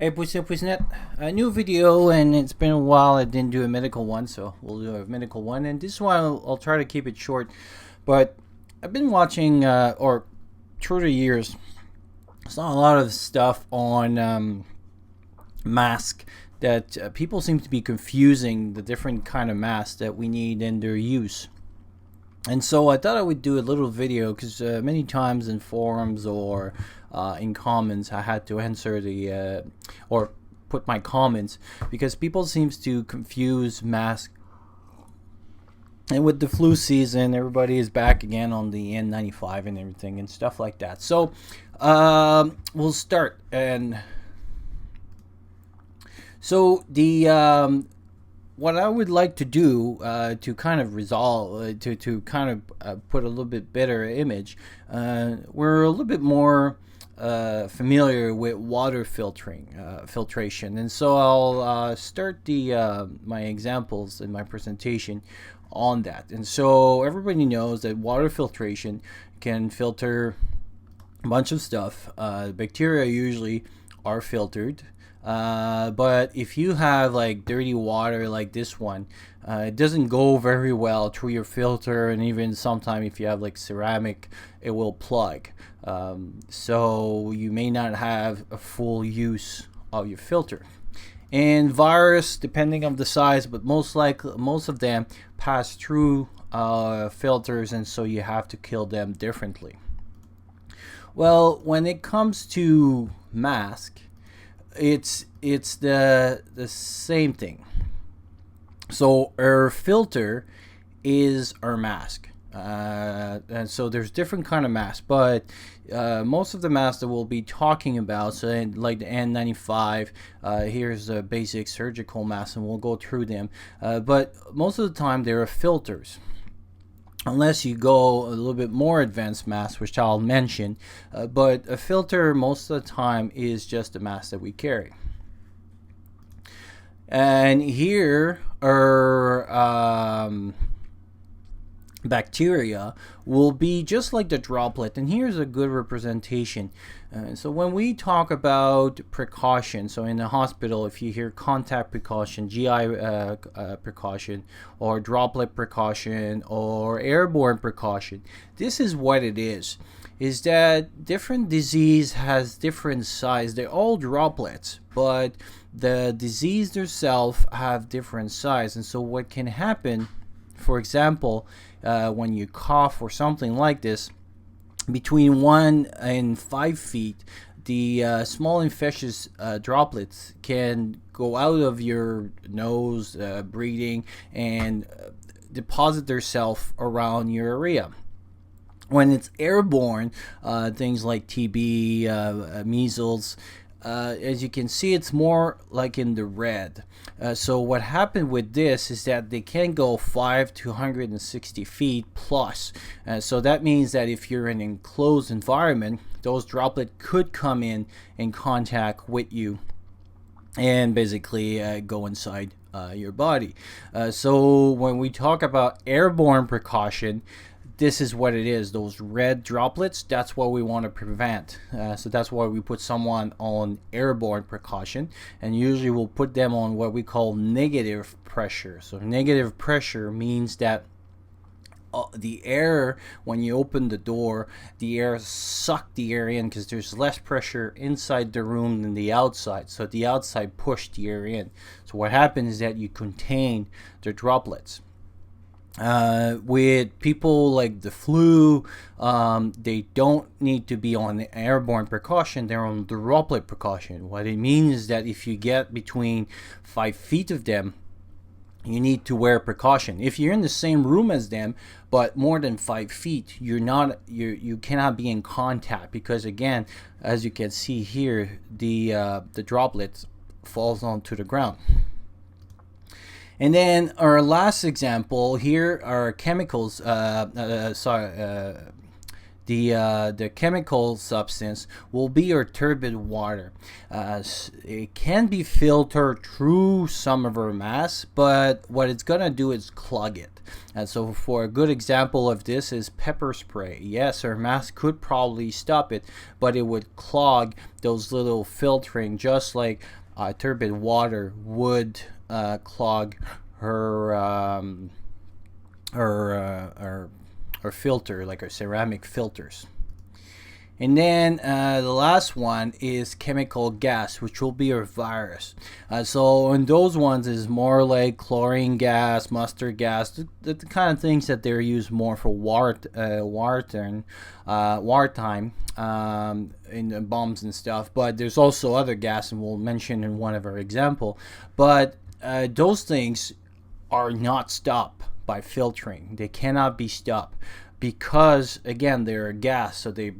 Hey, Puisnet, a new video, and it's been a while. I didn't do a medical one, so we'll do a medical one. And this one, I'll try to keep it short. But I've been watching, or through the years, saw a lot of stuff on mask that people seem to be confusing the different kind of masks that we need and their use. And so I thought I would do a little video because many times in forums or in comments I had to answer the or put my comments because people seems to confuse mask. And with the flu season, everybody is back again on the N95 and everything and stuff like that. So we'll start. And so the what I would like to do to kind of resolve, to kind of put a little bit better image, we're a little bit more familiar with water filtration, and so I'll start the my examples in my presentation on that. And so everybody knows that water filtration can filter a bunch of stuff. Bacteria usually are filtered. But if you have like dirty water like this one, it doesn't go very well through your filter, and even sometimes if you have like ceramic, it will plug. So you may not have a full use of your filter. And virus, depending on the size, but most of them pass through filters, and so you have to kill them differently. Well, when it comes to mask, it's the same thing. So our filter is our mask, and so there's different kind of masks, but most of the masks that we'll be talking about, so like the N95, here's a basic surgical mask, and we'll go through them, but most of the time there are filters, unless you go a little bit more advanced mask, which I'll mention. But a filter most of the time is just a mask that we carry. And here are bacteria will be just like the droplet, and here's a good representation. So when we talk about precaution, so in the hospital, if you hear contact precaution, GI precaution, or droplet precaution, or airborne precaution, this is what it is that different disease has different size. They're all droplets, but the disease themselves have different size. And so what can happen, for example, when you cough or something like this, between 1 and 5 feet, the small infectious droplets can go out of your nose, breathing, and deposit themselves around your area. When it's airborne, things like TB, measles, as you can see, it's more like in the red. So what happened with this is that they can go 5 to 160 feet plus. So that means that if you're in an enclosed environment, those droplets could come in contact with you and basically go inside your body. So when we talk about airborne precaution, this is what it is. Those red droplets, that's what we want to prevent. So that's why we put someone on airborne precaution, and usually we'll put them on what we call negative pressure. So negative pressure means that the air, when you open the door, the air suck the air in because there's less pressure inside the room than the outside. So the outside push the air in. So what happens is that you contain the droplets. With people like the flu, they don't need to be on the airborne precaution, they're on the droplet precaution. What it means is that if you get between 5 feet of them, you need to wear precaution. If you're in the same room as them, but more than 5 feet, you cannot be in contact, because again, as you can see here, the droplets falls onto the ground. And then our last example here are chemicals. The the chemical substance will be your turbid water. It can be filtered through some of our masks, but what it's gonna do is clog it. And so for a good example of this is pepper spray. Yes, our mask could probably stop it, but it would clog those little filtering, just like turbid water would clog her filter, like our ceramic filters. And then the last one is chemical gas, which will be your virus. So in those ones is more like chlorine gas, mustard gas, the kind of things that they're used more for wartime in the bombs and stuff. But there's also other gas, and we'll mention in one of our example. But those things are not stopped by filtering. They cannot be stopped because, again, they're a gas, so they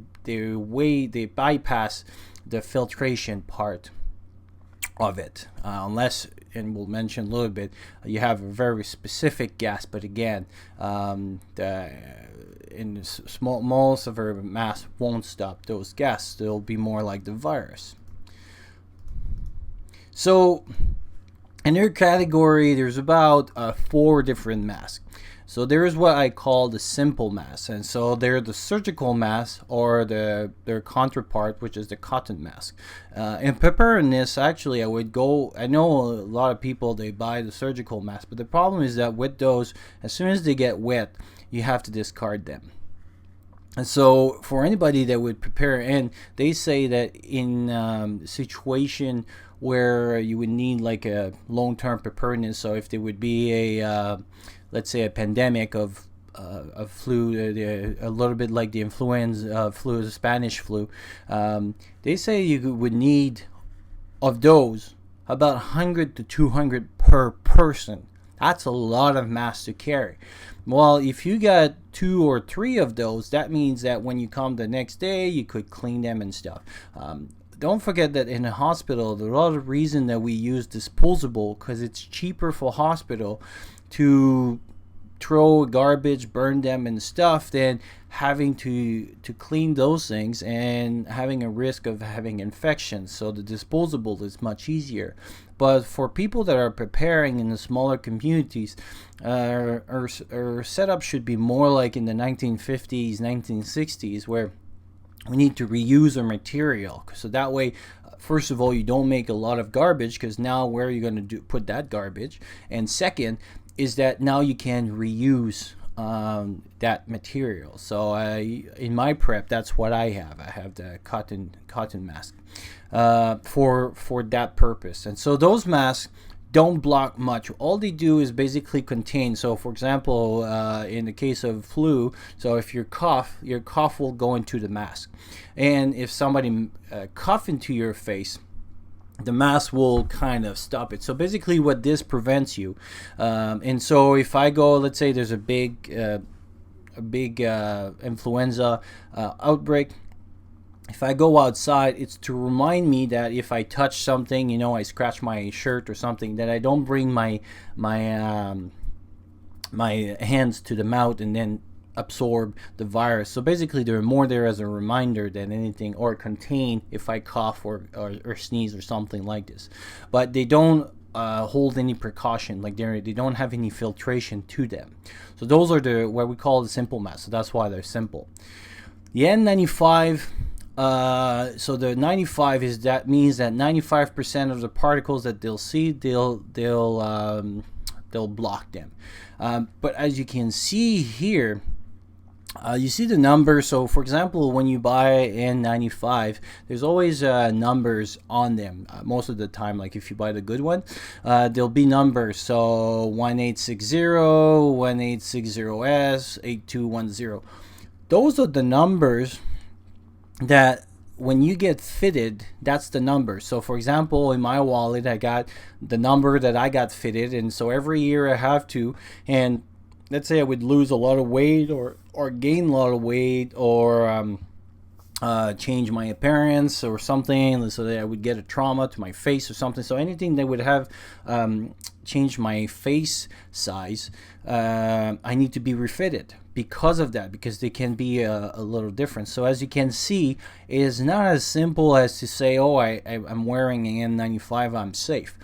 bypass the filtration part of it, unless, and we'll mention a little bit, you have a very specific gas. But again, most of our masks won't stop those gas. They'll be more like the virus. So in their category, there's about 4 different masks. So there is what I call the simple mask, and so they're the surgical mask, or their counterpart, which is the cotton mask. In preparedness, actually, I know a lot of people, they buy the surgical mask, but the problem is that with those, as soon as they get wet, you have to discard them. And so for anybody that would prepare, and they say that in a situation where you would need like a long-term preparedness, so if there would be a let's say a pandemic of flu, a little bit like the influenza flu, the Spanish flu, they say you would need of those about 100 to 200 per person. That's a lot of masks to carry. Well, if you got 2 or 3 of those, that means that when you come the next day, you could clean them and stuff. Don't forget that in a hospital, there's a lot of reason that we use disposable, because it's cheaper for hospital to throw garbage, burn them and stuff, than having to clean those things and having a risk of having infections. So the disposable is much easier. But for people that are preparing in the smaller communities, our setup should be more like in the 1950s, 1960s, where we need to reuse our material. So that way, first of all, you don't make a lot of garbage, because now where are you going to put that garbage? And second is that now you can reuse that material. So in my prep, that's what I have. I have the cotton mask for that purpose. And so those masks don't block much. All they do is basically contain. So for example, in the case of flu, so if your cough will go into the mask, and if somebody cough into your face, the mask will kind of stop it. So basically what this prevents you, and so if I go, let's say there's a big influenza outbreak, if I go outside, it's to remind me that if I touch something, I scratch my shirt or something, that I don't bring my hands to the mouth and then absorb the virus. So basically they're more there as a reminder than anything, or contain if I cough or sneeze or something like this. But they don't hold any precaution, like they don't have any filtration to them. So those are what we call the simple masks. So that's why they're simple. The N95, so the 95 means that 95% of the particles that they'll see, they'll block them. But as you can see here, you see the numbers. So for example, when you buy N95, there's always numbers on them most of the time. Like if you buy the good one, there'll be numbers. So 1860, 1860S, 8210. Those are the numbers that when you get fitted, that's the number. So for example, in my wallet, I got the number that I got fitted, and so every year I have to, and let's say I would lose a lot of weight or gain a lot of weight, or change my appearance or something, so that I would get a trauma to my face or something. So anything that would have changed my face size, I need to be refitted. because of that, because they can be a little different. So as you can see, it is not as simple as to say, oh, I'm wearing an N95, I'm safe,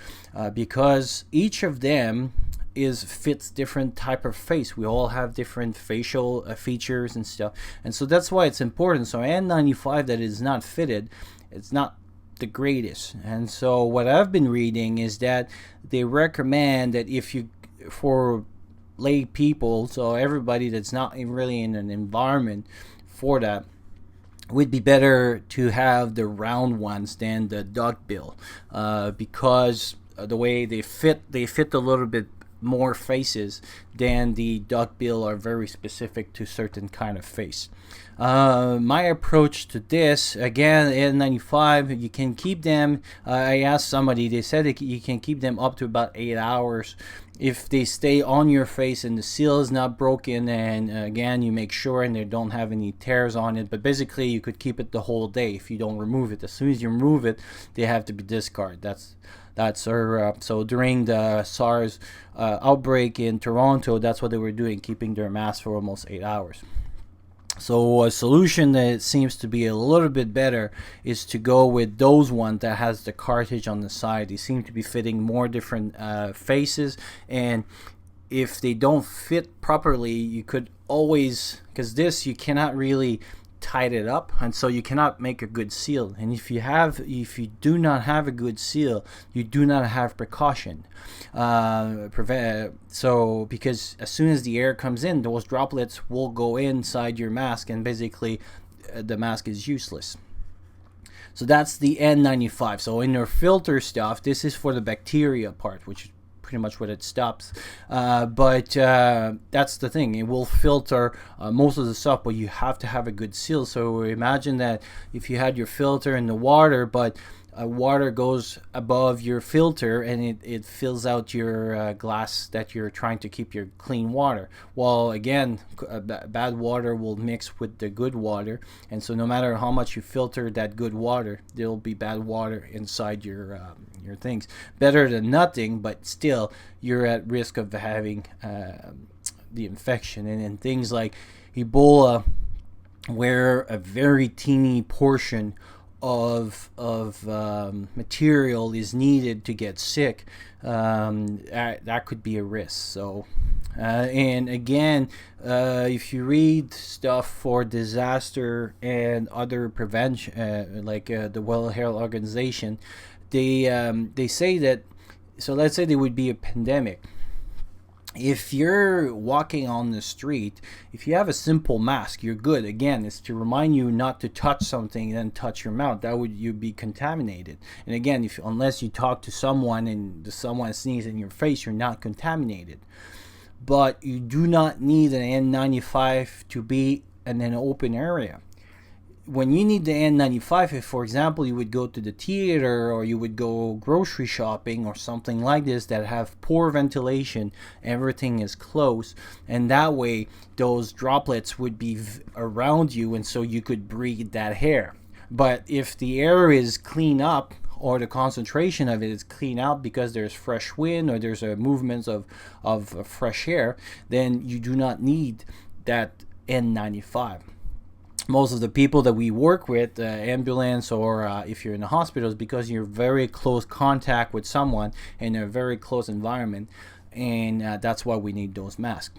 because each of them fits different type of face. We all have different facial features and stuff, and so that's why it's important. So N95 that is not fitted, it's not the greatest. And so what I've been reading is that they recommend that if you, for lay people, so everybody that's not really in an environment for that, would be better to have the round ones than the duckbill, because the way they fit a little bit more faces than the duckbill are very specific to certain kind of face. My approach to this, again, N95, you can keep them, I asked somebody, they said that you can keep them up to about 8 hours if they stay on your face and the seal is not broken, and again, you make sure and they don't have any tears on it. But basically you could keep it the whole day if you don't remove it. As soon as you remove it, they have to be discarded. That's our so during the SARS outbreak in Toronto, that's what they were doing, keeping their mask for almost 8 hours. So a solution that seems to be a little bit better is to go with those ones that has the cartridge on the side. They seem to be fitting more different faces, and if they don't fit properly, you could always, because this you cannot really tied it up, and so you cannot make a good seal. And if you do not have a good seal, you do not have precaution. So because as soon as the air comes in, those droplets will go inside your mask, and basically the mask is useless. So that's the N95. So in your filter stuff, this is for the bacteria part, which is pretty much what it stops, but that's the thing, it will filter most of the stuff, but you have to have a good seal. So imagine that if you had your filter in the water, but water goes above your filter and it fills out your glass that you're trying to keep your clean water. Well, again, bad water will mix with the good water, and so no matter how much you filter that good water, there'll be bad water inside your things. Better than nothing, but still you're at risk of having the infection. And things like Ebola, where a very teeny portion of material is needed to get sick, that could be a risk. So and again, if you read stuff for disaster and other prevention, like the World Health Organization, they say that, so let's say there would be a pandemic. If you're walking on the street, if you have a simple mask, you're good. Again, it's to remind you not to touch something and then touch your mouth. That would you be contaminated. And again, unless you talk to someone and someone sneezes in your face, you're not contaminated. But you do not need an N95 to be in an open area. When you need the N95, if for example you would go to the theater or you would go grocery shopping or something like this that have poor ventilation, everything is closed, and that way those droplets would be around you, and so you could breathe that air. But if the air is clean up, or the concentration of it is clean out because there's fresh wind or there's a movement of fresh air, then you do not need that N95. Most of the people that we work with, ambulance or if you're in the hospitals, because you're very close contact with someone in a very close environment, and that's why we need those masks.